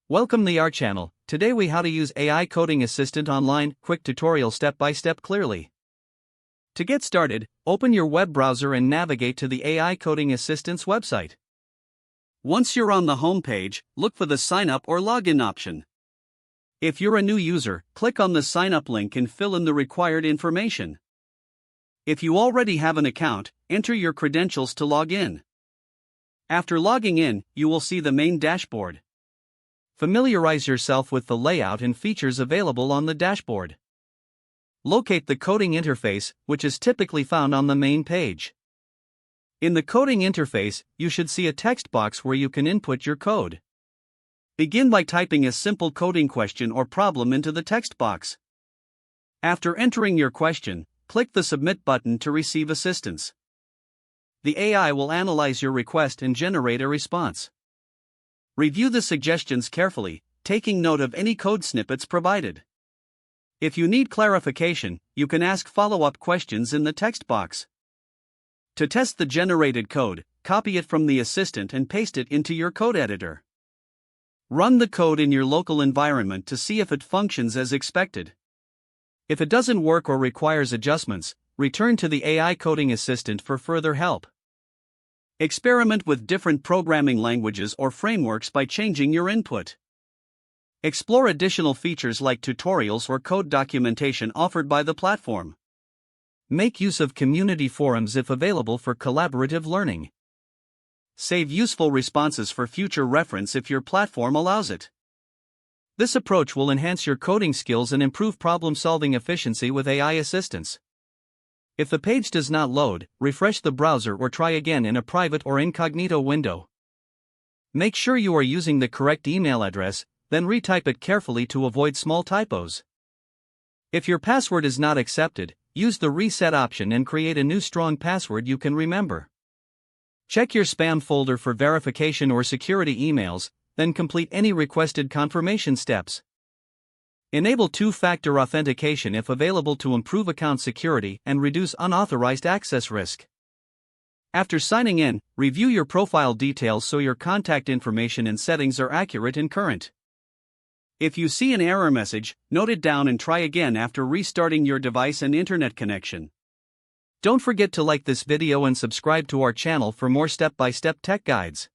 Welcome to our channel. Today we how to use AI coding assistant online, quick tutorial step by step clearly. To get started, open your web browser and navigate to the AI coding assistant's website. Once you're on the home page, look for the sign up or login option. If you're a new user, click on the sign up link and fill in the required information. If you already have an account, enter your credentials to log in. After logging in, you will see the main dashboard. Familiarize yourself with the layout and features available on the dashboard. Locate the coding interface, which is typically found on the main page. In the coding interface, you should see a text box where you can input your code. Begin by typing a simple coding question or problem into the text box. After entering your question, click the Submit button to receive assistance. The AI will analyze your request and generate a response. Review the suggestions carefully, taking note of any code snippets provided. If you need clarification, you can ask follow-up questions in the text box. To test the generated code, copy it from the assistant and paste it into your code editor. Run the code in your local environment to see if it functions as expected. If it doesn't work or requires adjustments, return to the AI coding assistant for further help. Experiment with different programming languages or frameworks by changing your input. Explore additional features like tutorials or code documentation offered by the platform. Make use of community forums if available for collaborative learning. Save useful responses for future reference if your platform allows it. This approach will enhance your coding skills and improve problem-solving efficiency with AI assistance. If the page does not load, refresh the browser or try again in a private or incognito window. Make sure you are using the correct email address, then retype it carefully to avoid small typos. If your password is not accepted, use the reset option and create a new strong password you can remember. Check your spam folder for verification or security emails, then complete any requested confirmation steps. Enable two-factor authentication if available to improve account security and reduce unauthorized access risk. After signing in, review your profile details so your contact information and settings are accurate and current. If you see an error message, note it down and try again after restarting your device and internet connection. Don't forget to like this video and subscribe to our channel for more step-by-step tech guides.